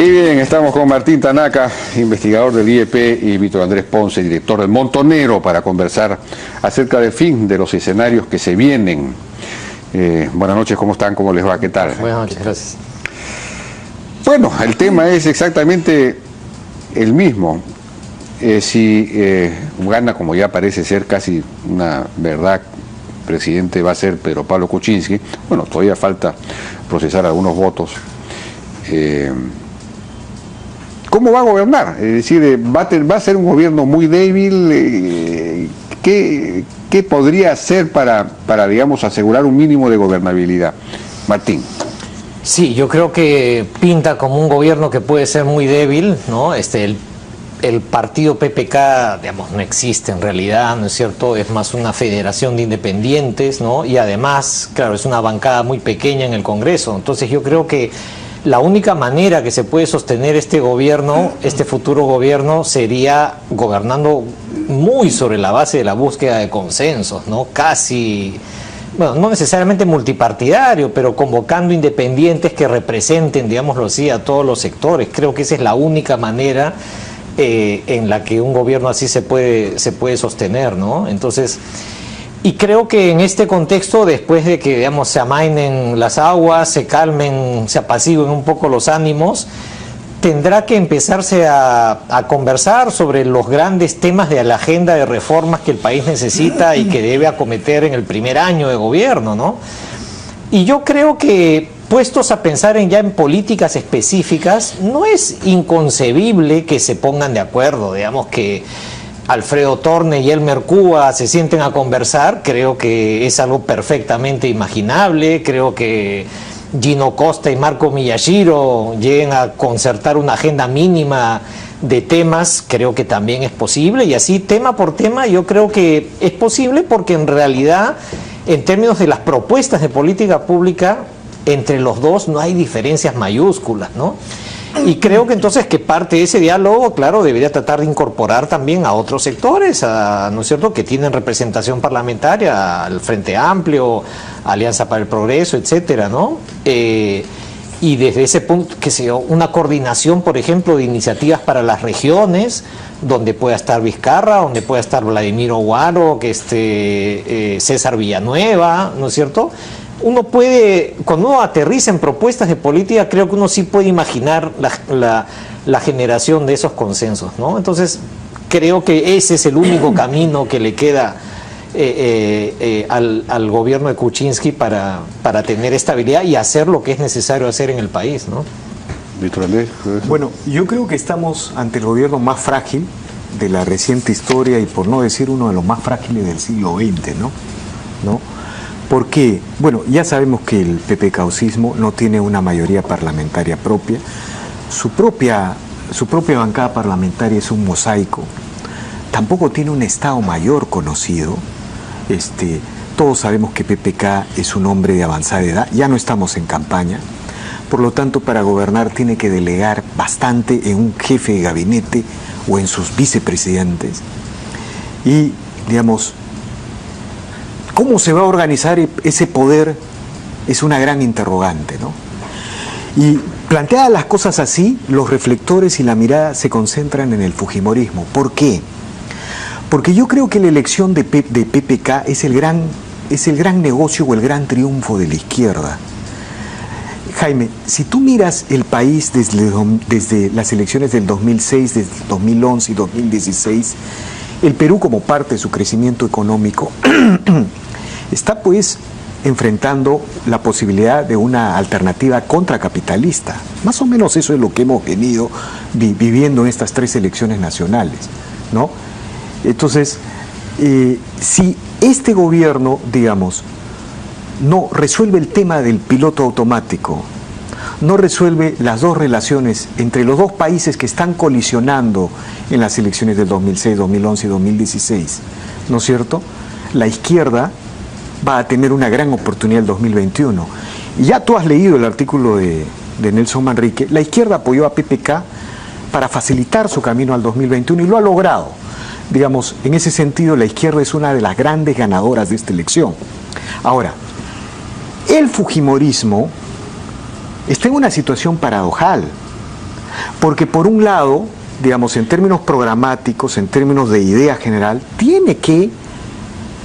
Y bien, estamos con Martín Tanaka, investigador del IEP, y Víctor Andrés Ponce, director del Montonero, para conversar acerca del fin de los escenarios que se vienen. Buenas noches, ¿cómo están? ¿Cómo les va? ¿Qué tal? Buenas noches, gracias. Bueno, el tema es exactamente el mismo. Si gana, como ya parece ser casi una verdad, presidente va a ser Pedro Pablo Kuczynski. Bueno, todavía falta procesar algunos votos. ¿Cómo va a gobernar? Es decir, va a ser un gobierno muy débil. ¿Qué podría hacer para, digamos, asegurar un mínimo de gobernabilidad? Martín. Sí, yo creo que pinta como un gobierno que puede ser muy débil, ¿no? El partido PPK, digamos, no existe en realidad, ¿no es cierto? Es más una federación de independientes, ¿no? Y además, claro, es una bancada muy pequeña en el Congreso. Entonces yo creo que la única manera que se puede sostener este gobierno, este futuro gobierno, sería gobernando muy sobre la base de la búsqueda de consensos, ¿no? Casi, bueno, no necesariamente multipartidario, pero convocando independientes que representen, digámoslo así, a todos los sectores. Creo que esa es la única manera en la que un gobierno así se puede sostener, ¿no? Entonces, y creo que en este contexto, después de que, digamos, se amainen las aguas, se calmen, se apaciguen un poco los ánimos, tendrá que empezarse a conversar sobre los grandes temas de la agenda de reformas que el país necesita y que debe acometer en el primer año de gobierno, ¿no? Y yo creo que, puestos a pensar ya en políticas específicas, no es inconcebible que se pongan de acuerdo, digamos, que Alfredo Torne y Elmer Cúa se sienten a conversar. Creo que es algo perfectamente imaginable. Creo que Gino Costa y Marco Miyashiro lleguen a concertar una agenda mínima de temas. Creo que también es posible, y así tema por tema yo creo que es posible, porque en realidad, en términos de las propuestas de política pública, entre los dos no hay diferencias mayúsculas, ¿no? Y creo que entonces que parte de ese diálogo, claro, debería tratar de incorporar también a otros sectores, ¿no es cierto?, que tienen representación parlamentaria, al Frente Amplio, Alianza para el Progreso, etcétera, ¿no? Y desde ese punto, que sea una coordinación, por ejemplo, de iniciativas para las regiones, donde pueda estar Vizcarra, donde pueda estar Vladimiro Guaro, que César Villanueva, ¿no es cierto? Uno puede, cuando uno aterriza en propuestas de política, creo que uno sí puede imaginar la generación de esos consensos, ¿no? Entonces, creo que ese es el único camino que le queda al gobierno de Kuczynski para tener estabilidad y hacer lo que es necesario hacer en el país, ¿no? Víctor Andrés. Bueno, yo creo que estamos ante el gobierno más frágil de la reciente historia, y por no decir uno de los más frágiles del siglo XX, ¿no? ¿Por qué? Bueno, ya sabemos que el PPK-osismo no tiene una mayoría parlamentaria propia. Su propia bancada parlamentaria es un mosaico. Tampoco tiene un Estado Mayor conocido. Todos sabemos que PPK es un hombre de avanzada edad. Ya no estamos en campaña. Por lo tanto, para gobernar tiene que delegar bastante en un jefe de gabinete o en sus vicepresidentes. Y, digamos, ¿cómo se va a organizar ese poder? Es una gran interrogante, ¿no? Y planteadas las cosas así, los reflectores y la mirada se concentran en el fujimorismo. ¿Por qué? Porque yo creo que la elección de PPK es el gran negocio o el gran triunfo de la izquierda. Jaime, si tú miras el país desde las elecciones del 2006, desde 2011 y 2016, el Perú, como parte de su crecimiento económico, está pues enfrentando la posibilidad de una alternativa contracapitalista. Más o menos eso es lo que hemos venido viviendo en estas tres elecciones nacionales, ¿no? Entonces, si este gobierno, digamos, no resuelve el tema del piloto automático, no resuelve las dos relaciones entre los dos países que están colisionando en las elecciones del 2006, 2011 y 2016, ¿no es cierto?, la izquierda va a tener una gran oportunidad el 2021. Y ya tú has leído el artículo de Nelson Manrique. La izquierda apoyó a PPK para facilitar su camino al 2021 y lo ha logrado. Digamos, en ese sentido, la izquierda es una de las grandes ganadoras de esta elección. Ahora, el fujimorismo está en una situación paradojal, Porque por un lado, digamos, en términos programáticos, en términos de idea general, tiene que,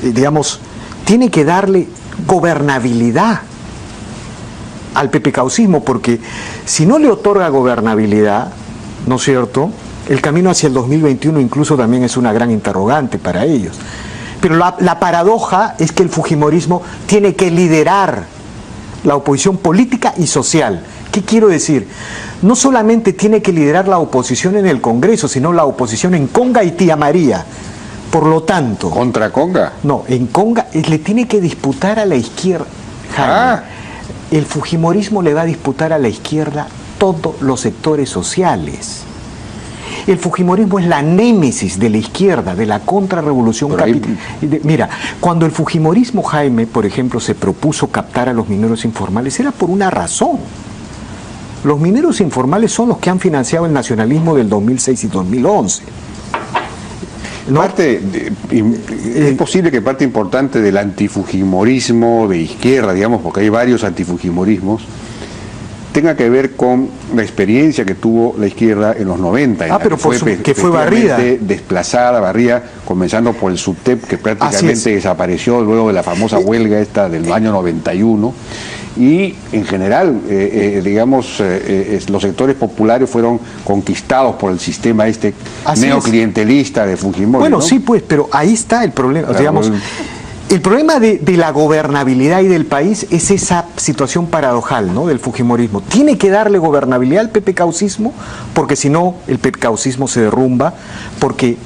digamos, tiene que darle gobernabilidad al pepecaucismo, porque si no le otorga gobernabilidad, ¿no es cierto?, el camino hacia el 2021 incluso también es una gran interrogante para ellos. Pero la paradoja es que el fujimorismo tiene que liderar la oposición política y social. ¿Qué quiero decir? No solamente tiene que liderar la oposición en el Congreso, sino la oposición en Conga y Tía María. Por lo tanto... ¿Contra Conga? No, en Conga le tiene que disputar a la izquierda. Jaime, el fujimorismo le va a disputar a la izquierda todos los sectores sociales. El fujimorismo es la némesis de la izquierda, de la contrarrevolución capitalista. Mira, cuando el fujimorismo, Jaime, por ejemplo, se propuso captar a los mineros informales, era por una razón. Los mineros informales son los que han financiado el nacionalismo del 2006 y 2011. ¿No? Es posible que parte importante del antifujimorismo de izquierda, digamos, porque hay varios antifujimorismos, tenga que ver con la experiencia que tuvo la izquierda en los 90, en la pero que fue barrida, desplazada, barrida, comenzando por el SUTEP, que prácticamente desapareció luego de la famosa huelga esta del año 91, y en general, digamos, los sectores populares fueron conquistados por el sistema neoclientelista de Fujimori. Bueno, ¿no? sí, pues, pero ahí está el problema, claro, digamos... El problema de la gobernabilidad y del país es esa situación paradojal, ¿no?, del fujimorismo. Tiene que darle gobernabilidad al pepecaucismo, porque si no, el pepecaucismo se derrumba, porque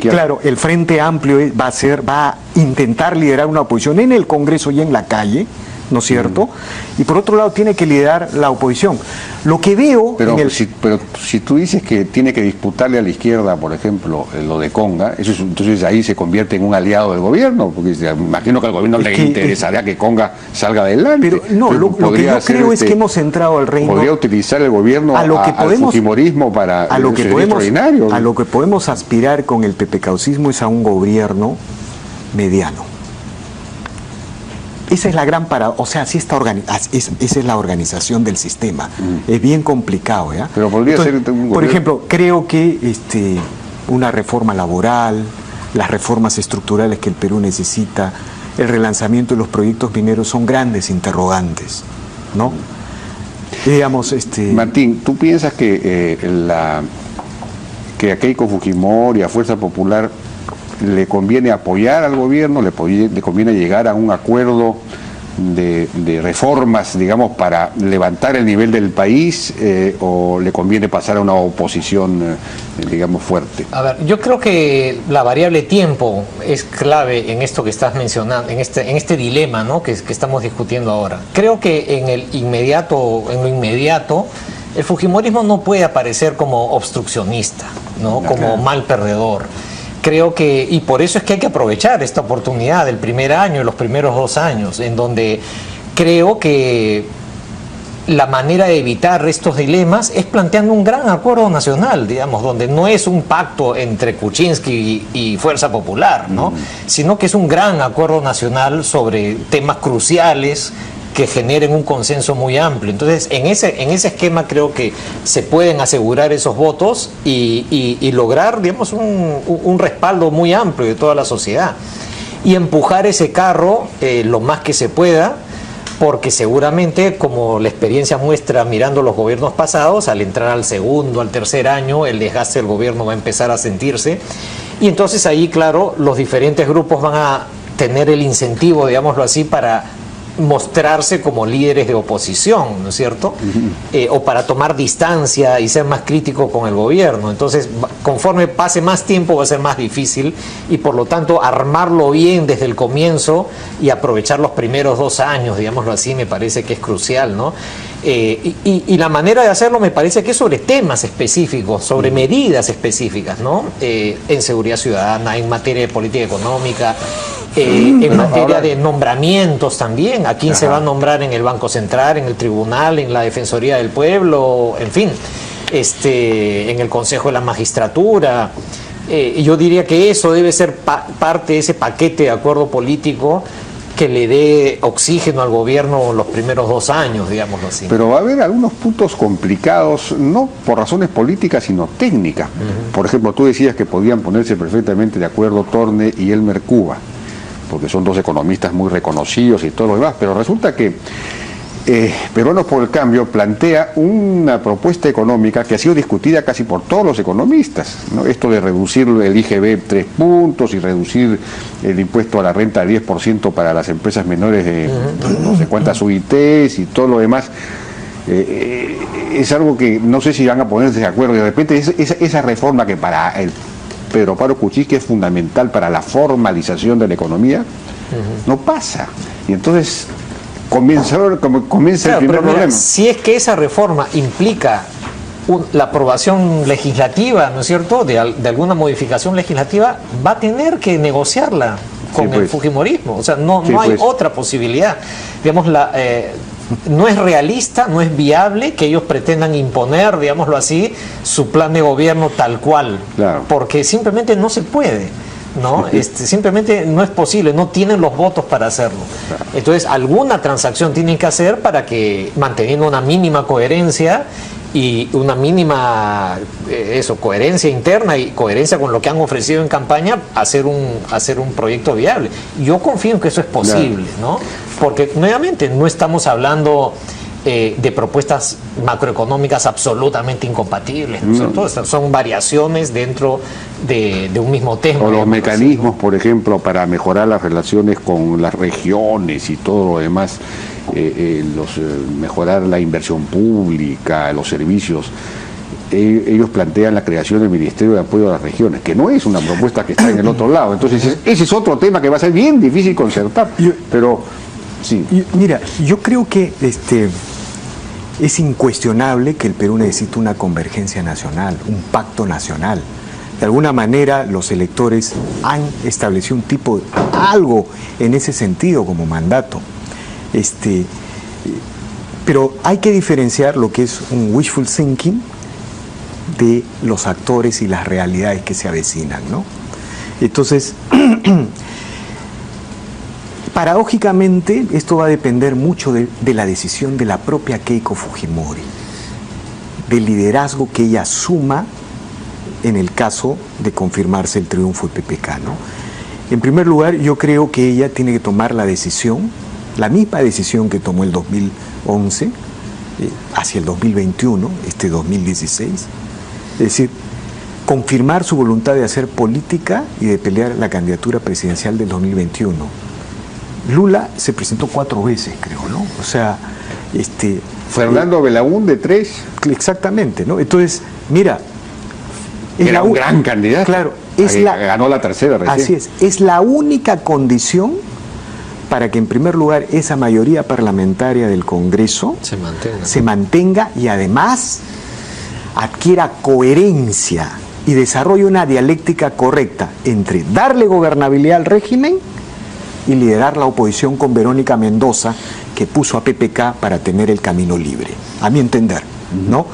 claro, el Frente Amplio va a intentar liderar una oposición en el Congreso y en la calle, ¿no es cierto? Y por otro lado tiene que liderar la oposición. Lo que veo... Pero si tú dices que tiene que disputarle a la izquierda, por ejemplo, lo de Conga, entonces ahí se convierte en un aliado del gobierno, porque imagino que al gobierno le interesaría que Conga salga adelante. Pero no, lo que yo creo es que hemos entrado al reino... Podría utilizar el gobierno al fujimorismo para... A lo que podemos aspirar con el pepecaucismo es a un gobierno mediano. Esa es la gran o sea, así está esa es la organización del sistema. Es bien complicado, ¿ya? Pero podría ser un gobierno... Por ejemplo, creo que una reforma laboral, las reformas estructurales que el Perú necesita, el relanzamiento de los proyectos mineros son grandes interrogantes, ¿no? Digamos, Martín, ¿tú piensas que a Keiko Fujimori y a Fuerza Popular le conviene apoyar al gobierno, le conviene llegar a un acuerdo de reformas, digamos, para levantar el nivel del país, o le conviene pasar a una oposición, digamos, fuerte? A ver, yo creo que la variable tiempo es clave en esto que estás mencionando, en este dilema, ¿no?, que estamos discutiendo ahora. Creo que en lo inmediato, el fujimorismo no puede aparecer como obstruccionista, ¿no?, como mal perdedor. Creo que, y por eso es que hay que aprovechar esta oportunidad del primer año, los primeros 2 años, en donde creo que la manera de evitar estos dilemas es planteando un gran acuerdo nacional, digamos, donde no es un pacto entre Kuczynski y Fuerza Popular, ¿no?, sino que es un gran acuerdo nacional sobre temas cruciales que generen un consenso muy amplio. Entonces, en ese esquema creo que se pueden asegurar esos votos y lograr, digamos, un respaldo muy amplio de toda la sociedad y empujar ese carro lo más que se pueda, porque seguramente, como la experiencia muestra mirando los gobiernos pasados, al entrar al segundo, al tercer año, el desgaste del gobierno va a empezar a sentirse, y entonces ahí, claro, los diferentes grupos van a tener el incentivo, digámoslo así, para mostrarse como líderes de oposición, ¿no es cierto? O para tomar distancia y ser más crítico con el gobierno. Entonces, conforme pase más tiempo va a ser más difícil, y por lo tanto armarlo bien desde el comienzo y aprovechar los primeros 2 años, digámoslo así, me parece que es crucial, ¿no? Y la manera de hacerlo me parece que es sobre temas específicos, sobre medidas específicas, ¿no? En seguridad ciudadana, en materia de política económica, en materia de nombramientos también, a quién se va a nombrar en el Banco Central, en el Tribunal, en la Defensoría del Pueblo, en fin, en el Consejo de la Magistratura. Yo diría que eso debe ser parte de ese paquete de acuerdo político que le dé oxígeno al gobierno los primeros 2 años, digámoslo así. Pero va a haber algunos puntos complicados, no por razones políticas, sino técnicas. Por ejemplo, tú decías que podían ponerse perfectamente de acuerdo Torne y Elmer Cuba, porque son 2 economistas muy reconocidos y todo lo demás, pero resulta que Peruanos por el Cambio plantea una propuesta económica que ha sido discutida casi por todos los economistas, ¿no? Esto de reducir el IGB 3 puntos y reducir el impuesto a la renta a 10% para las empresas menores de no sé cuántas UITs y todo lo demás. Es algo que no sé si van a ponerse de acuerdo. De repente esa reforma que para el Pedro Pablo Kuczynski es fundamental para la formalización de la economía, no pasa. Y entonces comienza el primer problema. Si es que esa reforma implica la aprobación legislativa, ¿no es cierto?, de alguna modificación legislativa, va a tener que negociarla con el fujimorismo. O sea, no hay otra posibilidad. Digamos, no es realista, no es viable que ellos pretendan imponer, digámoslo así, su plan de gobierno tal cual, porque simplemente no se puede, ¿no? Simplemente no es posible, no tienen los votos para hacerlo. Entonces, alguna transacción tienen que hacer para que, manteniendo una mínima coherencia y una mínima coherencia interna y coherencia con lo que han ofrecido en campaña, hacer un proyecto viable. Yo confío en que eso es posible, ¿no? Porque nuevamente no estamos hablando de propuestas macroeconómicas absolutamente incompatibles, ¿no es cierto? Son variaciones dentro de un mismo tema. O los mecanismos, por ejemplo, para mejorar las relaciones con las regiones y todo lo demás, mejorar la inversión pública, los servicios. Ellos plantean la creación del Ministerio de Apoyo a las Regiones, que no es una propuesta que está en el otro lado. Entonces, ese es otro tema que va a ser bien difícil concertar. Pero, sí. Mira, yo creo que es incuestionable que el Perú necesita una convergencia nacional, un pacto nacional. De alguna manera los electores han establecido algo en ese sentido como mandato. Pero hay que diferenciar lo que es un wishful thinking de los actores y las realidades que se avecinan, ¿no? Entonces, paradójicamente, esto va a depender mucho de la decisión de la propia Keiko Fujimori, del liderazgo que ella asuma en el caso de confirmarse el triunfo del PPK, ¿no? En primer lugar, yo creo que ella tiene que tomar la decisión, la misma decisión que tomó el 2011, hacia el 2021, 2016, es decir, confirmar su voluntad de hacer política y de pelear la candidatura presidencial del 2021. Lula se presentó 4 veces, creo, ¿no? O sea, Fernando Belaúnde 3. Exactamente, ¿no? Entonces, mira, era un gran candidato. Claro, ganó la tercera recién. Así es la única condición para que en primer lugar esa mayoría parlamentaria del Congreso se mantenga y además adquiera coherencia y desarrolle una dialéctica correcta entre darle gobernabilidad al régimen y liderar la oposición con Verónica Mendoza, que puso a PPK para tener el camino libre, a mi entender, ¿no?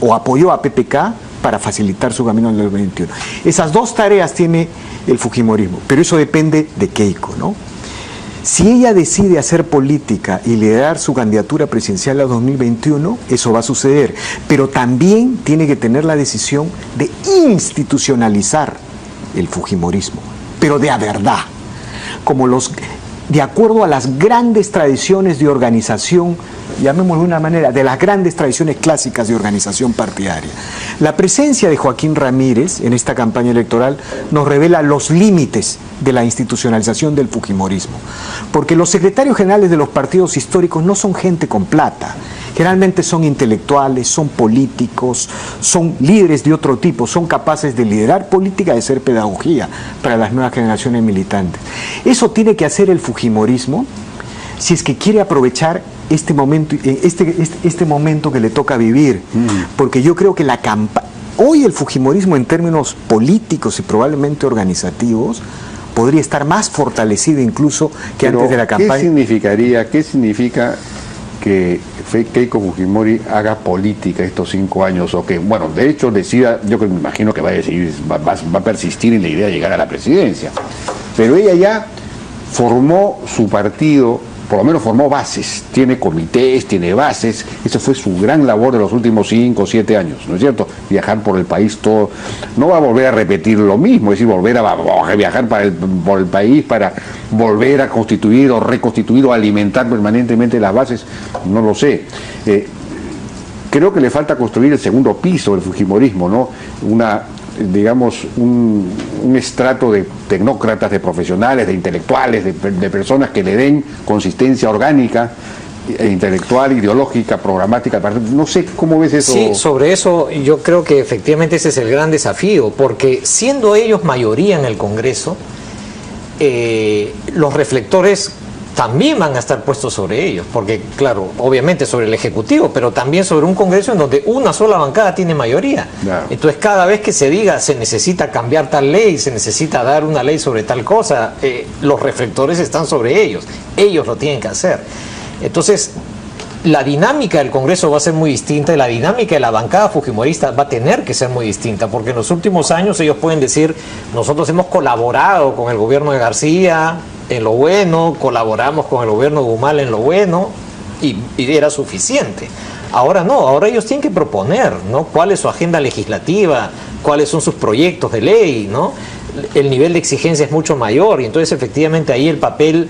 O apoyó a PPK para facilitar su camino en el 2021. Esas 2 tareas tiene el fujimorismo, pero eso depende de Keiko, ¿no? Si ella decide hacer política y liderar su candidatura presidencial a 2021, eso va a suceder, pero también tiene que tener la decisión de institucionalizar el fujimorismo, pero de a verdad, de acuerdo a las grandes tradiciones de organización, llamémoslo de una manera, de las grandes tradiciones clásicas de organización partidaria. La presencia de Joaquín Ramírez en esta campaña electoral nos revela los límites de la institucionalización del fujimorismo, porque los secretarios generales de los partidos históricos no son gente con plata, generalmente son intelectuales, son políticos, son líderes de otro tipo, son capaces de liderar política, de hacer pedagogía para las nuevas generaciones militantes. Eso tiene que hacer el fujimorismo si es que quiere aprovechar este momento que le toca vivir, porque yo creo que hoy el fujimorismo en términos políticos y probablemente organizativos podría estar más fortalecido incluso que antes de la campaña. ¿Qué significa que Keiko Fujimori haga política estos 5 años? O que, bueno, de hecho decida, yo me imagino que va a persistir en la idea de llegar a la presidencia, pero ella ya formó su partido, por lo menos formó bases, tiene comités, tiene bases. Esa fue su gran labor de los últimos 5 o 7 años, ¿no es cierto? Viajar por el país todo. No va a volver a repetir lo mismo, es decir, volver a viajar por el país para volver a constituir o reconstituir o alimentar permanentemente las bases, no lo sé. Creo que le falta construir el segundo piso del fujimorismo, ¿no? Un estrato de tecnócratas, de profesionales, de intelectuales, de personas que le den consistencia orgánica, intelectual, ideológica, programática. No sé cómo ves eso. Sí, sobre eso yo creo que efectivamente ese es el gran desafío, porque siendo ellos mayoría en el Congreso, los reflectores también van a estar puestos sobre ellos, porque claro, obviamente sobre el Ejecutivo, pero también sobre un Congreso en donde una sola bancada tiene mayoría. Claro. Entonces cada vez que se diga se necesita cambiar tal ley, se necesita dar una ley sobre tal cosa, los reflectores están sobre ellos lo tienen que hacer. Entonces la dinámica del Congreso va a ser muy distinta y la dinámica de la bancada fujimorista va a tener que ser muy distinta, porque en los últimos años ellos pueden decir, nosotros hemos colaborado con el gobierno de García en lo bueno, colaboramos con el gobierno de Humala en lo bueno, y era suficiente. Ahora no, ahora ellos tienen que proponer, ¿no? ¿Cuál es su agenda legislativa? ¿Cuáles son sus proyectos de ley? ¿No? El nivel de exigencia es mucho mayor, y entonces efectivamente ahí el papel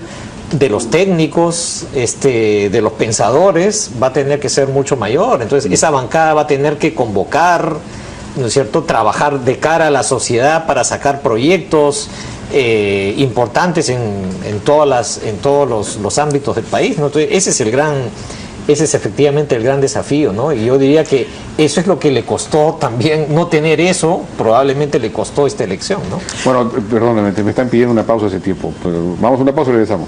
de los técnicos, de los pensadores, va a tener que ser mucho mayor. Entonces esa bancada va a tener que convocar, ¿no es cierto?, trabajar de cara a la sociedad para sacar proyectos importantes en todos los ámbitos del país, ¿no? Entonces ese es efectivamente el gran desafío, ¿no? Y yo diría que eso es lo que le costó también, no tener eso, probablemente le costó esta elección, ¿no? Bueno, perdóname, me están pidiendo una pausa hace tiempo, pero vamos a una pausa y regresamos.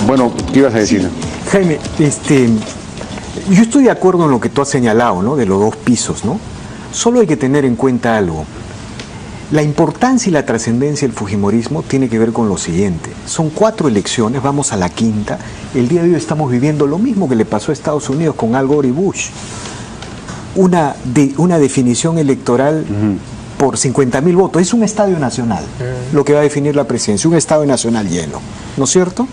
Bueno, ¿qué ibas a decir? Sí, Jaime, yo estoy de acuerdo en lo que tú has señalado, ¿no? De los 2 pisos, ¿no? Solo hay que tener en cuenta algo. La importancia y la trascendencia del fujimorismo tiene que ver con lo siguiente. Son 4 elecciones, vamos a la 5ª. El día de hoy estamos viviendo lo mismo que le pasó a Estados Unidos con Al Gore y Bush. Una definición electoral por 50.000 votos. Es un estadio nacional lo que va a definir la presidencia, un estadio nacional lleno, ¿no es cierto?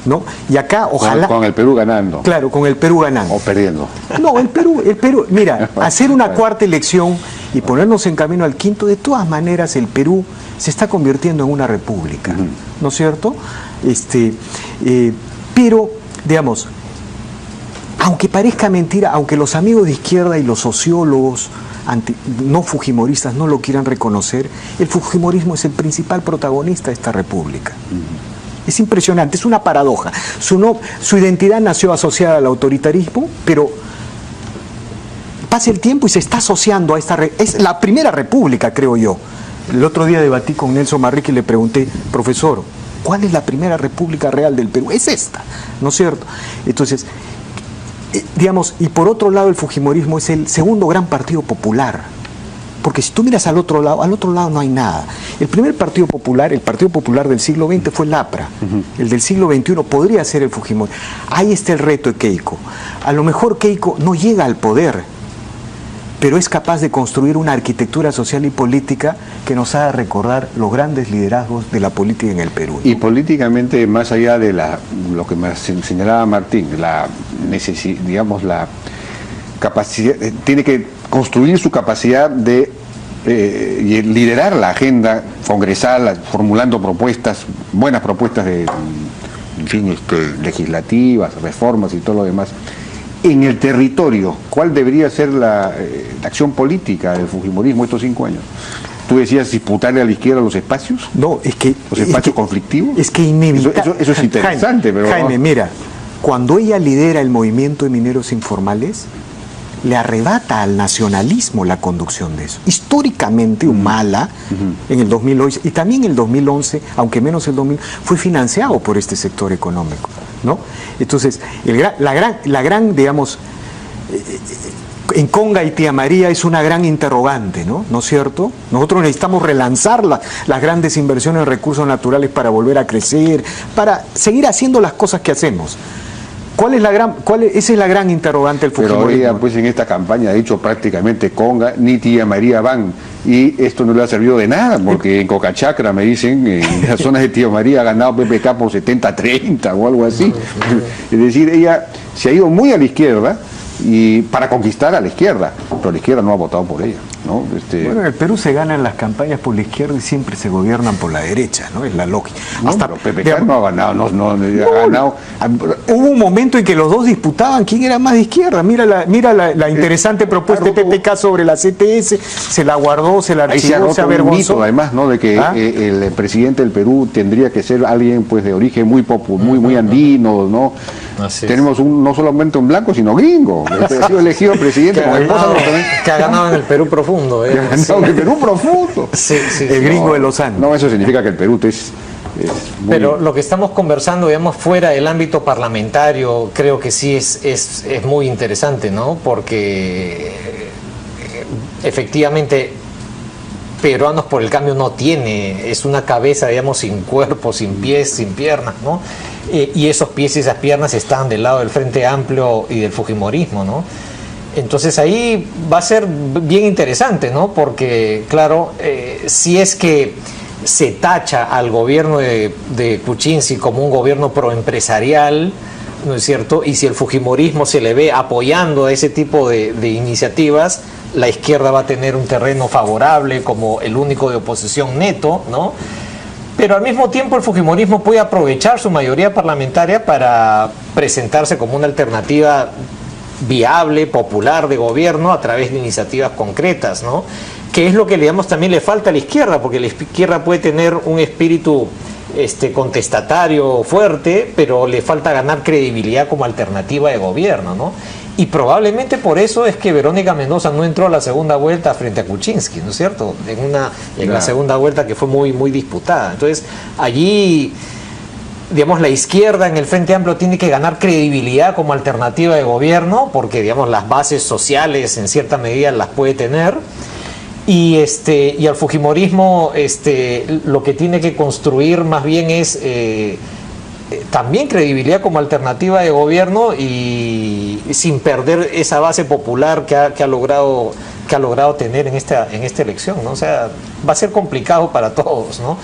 ¿No? Y acá, ojalá... Con el Perú ganando. Claro, con el Perú ganando. O perdiendo. No, el Perú, mira, hacer una 4ª elección y ponernos en camino al 5º, de todas maneras el Perú se está convirtiendo en una república, ¿no es cierto? Pero, digamos, aunque parezca mentira, aunque los amigos de izquierda y los sociólogos no fujimoristas no lo quieran reconocer, el fujimorismo es el principal protagonista de esta república. Es impresionante, es una paradoja. Su identidad nació asociada al autoritarismo, pero pasa el tiempo y se está asociando a esta... Es la primera república, creo yo. El otro día debatí con Nelson Manrique y le pregunté, profesor, ¿cuál es la primera república real del Perú? Es esta, ¿no es cierto? Entonces, digamos, y por otro lado el fujimorismo es el segundo gran partido popular. Porque si tú miras al otro lado no hay nada. El primer partido popular, el Partido Popular del siglo XX fue el APRA. El del siglo XXI podría ser el Fujimorismo. Ahí está el reto de Keiko. A lo mejor Keiko no llega al poder, pero es capaz de construir una arquitectura social y política que nos haga recordar los grandes liderazgos de la política en el Perú, ¿no? Y políticamente, más allá de lo que me señalaba Martín, la capacidad, tiene que construir su capacidad de liderar la agenda congresal, formulando propuestas, buenas propuestas legislativas, reformas y todo lo demás. En el territorio, ¿cuál debería ser la acción política del fujimorismo estos 5 años? ¿Tú decías disputarle a la izquierda los espacios? No, es que... ¿Los espacios conflictivos? Es que inevitable... Eso es interesante, pero... Jaime, mira, cuando ella lidera el movimiento de mineros informales, le arrebata al nacionalismo la conducción de eso. Históricamente Humala, en el 2008, y también el 2011, aunque menos el 2000, fue financiado por este sector económico, ¿no? Entonces, la gran, digamos, en Conga y Tía María es una gran interrogante, ¿no? ¿No es cierto? Nosotros necesitamos relanzar las grandes inversiones en recursos naturales para volver a crecer, para seguir haciendo las cosas que hacemos. esa es la gran interrogante del Fujimorismo. Pero ella, pues en esta campaña ha dicho prácticamente Conga, ni tía María van, y esto no le ha servido de nada, porque en Cocachacra, me dicen, en las zonas de Tía María ha ganado PPK por 70-30 o algo así. Es decir, ella se ha ido muy a la izquierda, y para conquistar a la izquierda, pero la izquierda no ha votado por ella, ¿no? Bueno, en el Perú se ganan las campañas por la izquierda y siempre se gobiernan por la derecha, ¿no? Es la lógica. No, Hasta pero PPK no ha ganado, no ha ganado. Hubo un momento en que los dos disputaban quién era más de izquierda. Mira la interesante propuesta de PPK sobre la CTS, se la guardó, se la archivó, se avergonzó. Mito, además, ¿no? De que el presidente del Perú tendría que ser alguien, pues, de origen muy andino, ¿no? Tenemos no solamente un blanco, sino gringo. Ha sido elegido presidente con esposa que ha ganado en el Perú profundo. Que ha ganado en el Perú profundo. El gringo de los Andes. No, eso significa que el Perú es muy... Pero lo que estamos conversando, digamos, fuera del ámbito parlamentario, creo que sí es muy interesante, ¿no? Porque efectivamente Peruanos por el Cambio no tiene, es una cabeza, digamos, sin cuerpo, sin pies, sin piernas, ¿no? Y esos pies y esas piernas están del lado del Frente Amplio y del Fujimorismo, ¿no? Entonces ahí va a ser bien interesante, ¿no? Porque, claro, si es que se tacha al gobierno de Kuczynski como un gobierno proempresarial, ¿no es cierto? Y si el Fujimorismo se le ve apoyando a ese tipo de iniciativas, la izquierda va a tener un terreno favorable como el único de oposición neto, ¿no? Pero al mismo tiempo el Fujimorismo puede aprovechar su mayoría parlamentaria para presentarse como una alternativa viable, popular de gobierno a través de iniciativas concretas, ¿no? Que es lo que, digamos, también le falta a la izquierda, porque la izquierda puede tener un espíritu contestatario fuerte, pero le falta ganar credibilidad como alternativa de gobierno, ¿no? Y probablemente por eso es que Verónica Mendoza no entró a la segunda vuelta frente a Kuczynski, ¿no es cierto? En la segunda vuelta que fue muy disputada. Entonces, allí, digamos, la izquierda en el Frente Amplio tiene que ganar credibilidad como alternativa de gobierno, porque, digamos, las bases sociales en cierta medida las puede tener. Y al Fujimorismo lo que tiene que construir más bien es también credibilidad como alternativa de gobierno y sin perder esa base popular que ha logrado tener en esta elección, ¿no? O sea, va a ser complicado para todos, ¿no?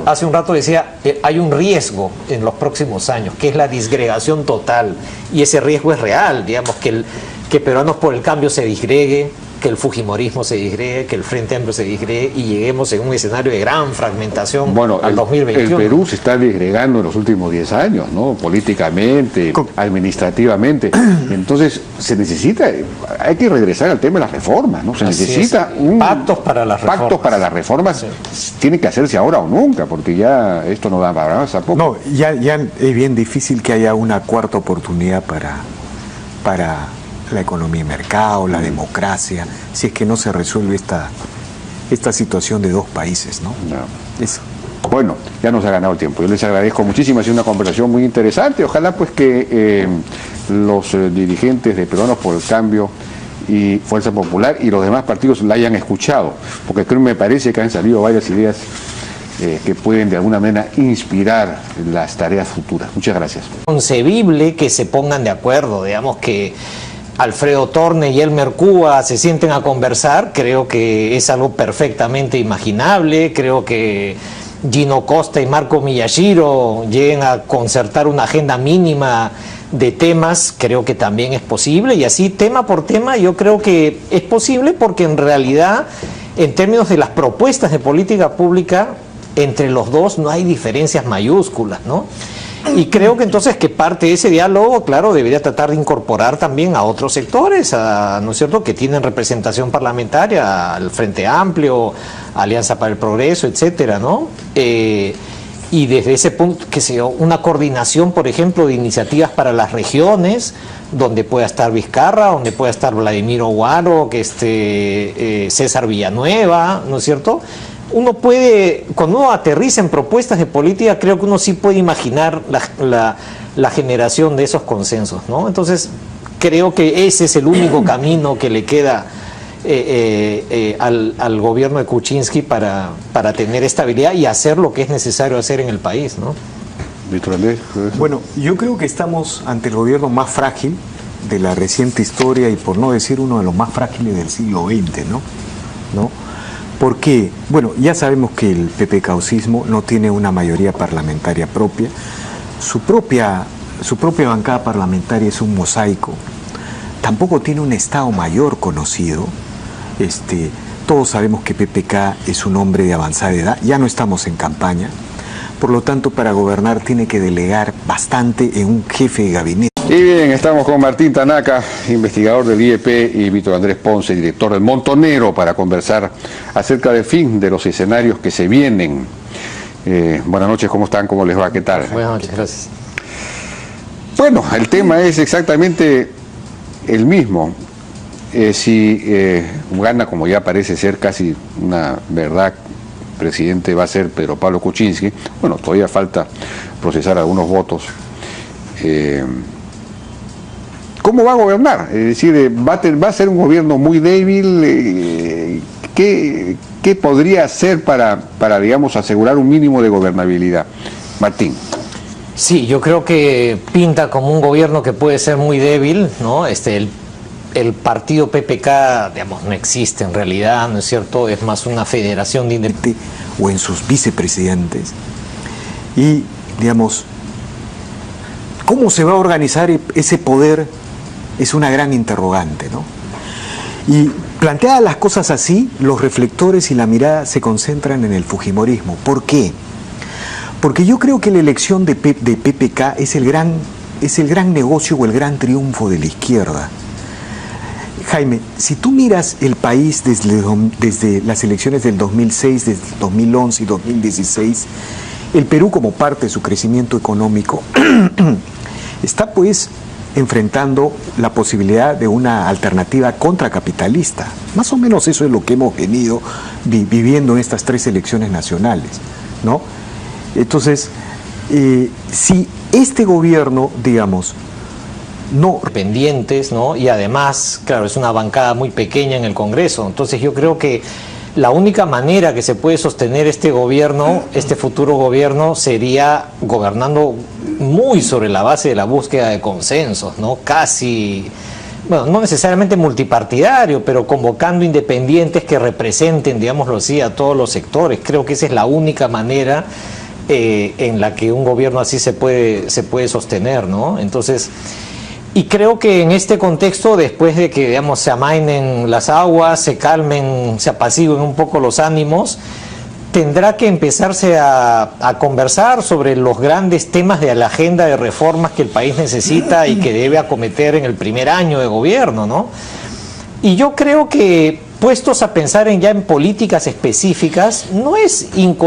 Hace un rato decía, hay un riesgo en los próximos años, que es la disgregación total, y ese riesgo es real, digamos, que Peruanos por el Cambio se disgregue, que el Fujimorismo se disgregue, que el Frente Amplio se disgregue y lleguemos en un escenario de gran fragmentación al 2021. El Perú se está disgregando en los últimos 10 años, ¿no? Políticamente, administrativamente. Entonces, hay que regresar al tema de las reformas, ¿no? Se necesita pactos para las reformas. Pactos para las reformas tienen que hacerse ahora o nunca, porque ya esto no da para más tampoco. No, ya es bien difícil que haya una cuarta oportunidad para la economía de mercado, la democracia, si es que no se resuelve esta situación de dos países, ¿no? Eso. Bueno, ya nos ha ganado el tiempo. Yo les agradezco muchísimo, ha sido una conversación muy interesante. Ojalá pues que los dirigentes de Peruanos por el Cambio y Fuerza Popular y los demás partidos la hayan escuchado, porque creo me parece que han salido varias ideas que pueden de alguna manera inspirar las tareas futuras. Muchas gracias. Concebible que se pongan de acuerdo, digamos que Alfredo Torne y Elmer Cúa se sienten a conversar, creo que es algo perfectamente imaginable, creo que Gino Costa y Marco Miyashiro lleguen a concertar una agenda mínima de temas, creo que también es posible, y así tema por tema yo creo que es posible porque en realidad en términos de las propuestas de política pública entre los dos no hay diferencias mayúsculas, ¿no? Y creo que entonces que parte de ese diálogo, claro, debería tratar de incorporar también a otros sectores, ¿no es cierto?, que tienen representación parlamentaria, al Frente Amplio, Alianza para el Progreso, etcétera, ¿no? Y desde ese punto, que sea una coordinación, por ejemplo, de iniciativas para las regiones, donde pueda estar Vizcarra, donde pueda estar Vladimir Oguaro, que César Villanueva, ¿no es cierto? Uno puede, cuando uno aterriza en propuestas de política, creo que uno sí puede imaginar la generación de esos consensos, ¿no? Entonces, creo que ese es el único camino que le queda al gobierno de Kuczynski para tener estabilidad y hacer lo que es necesario hacer en el país, ¿no? Víctor Andrés. Bueno, yo creo que estamos ante el gobierno más frágil de la reciente historia y por no decir uno de los más frágiles del siglo XX, ¿no? Porque, bueno, ya sabemos que el PPK-usismo no tiene una mayoría parlamentaria propia, su propia bancada parlamentaria es un mosaico, tampoco tiene un Estado Mayor conocido, todos sabemos que PPK es un hombre de avanzada edad, ya no estamos en campaña, por lo tanto para gobernar tiene que delegar bastante en un jefe de gabinete. Y bien, estamos con Martín Tanaka, investigador del IEP, y Víctor Andrés Ponce, director del Montonero, para conversar acerca del fin de los escenarios que se vienen. Buenas noches, ¿cómo están? ¿Cómo les va? ¿Qué tal? Buenas noches, gracias. Bueno, el tema es exactamente el mismo. Si gana, como ya parece ser casi una verdad, presidente va a ser Pedro Pablo Kuczynski. Bueno, todavía falta procesar algunos votos. ¿Cómo va a gobernar? Es decir, va a ser un gobierno muy débil. ¿Qué podría hacer para, digamos, asegurar un mínimo de gobernabilidad? Martín. Sí, yo creo que pinta como un gobierno que puede ser muy débil, ¿no? El partido PPK, digamos, no existe en realidad, ¿no es cierto? Es más una federación de independientes. O en sus vicepresidentes. Y, digamos, ¿cómo se va a organizar ese poder? Es una gran interrogante, ¿no? Y planteadas las cosas así, los reflectores y la mirada se concentran en el fujimorismo. ¿Por qué? Porque yo creo que la elección de PPK es el gran negocio o el gran triunfo de la izquierda. Jaime, si tú miras el país desde las elecciones del 2006, desde 2011 y 2016, el Perú como parte de su crecimiento económico está pues enfrentando la posibilidad de una alternativa contracapitalista. Más o menos eso es lo que hemos venido viviendo en estas 3 elecciones nacionales, ¿no? Entonces, si este gobierno, digamos, no pendientes, ¿no? Y además, claro, es una bancada muy pequeña en el Congreso. Entonces yo creo que la única manera que se puede sostener este gobierno, este futuro gobierno, sería gobernando muy sobre la base de la búsqueda de consensos, ¿no? Casi, bueno, no necesariamente multipartidario, pero convocando independientes que representen, digámoslo así, a todos los sectores. Creo que esa es la única manera en la que un gobierno así se puede sostener, ¿no? Entonces, y creo que en este contexto, después de que, digamos, se amainen las aguas, se calmen, se apaciguen un poco los ánimos, tendrá que empezarse a conversar sobre los grandes temas de la agenda de reformas que el país necesita y que debe acometer en el primer año de gobierno, ¿no? Y yo creo que, puestos a pensar ya en políticas específicas, no es incorrecto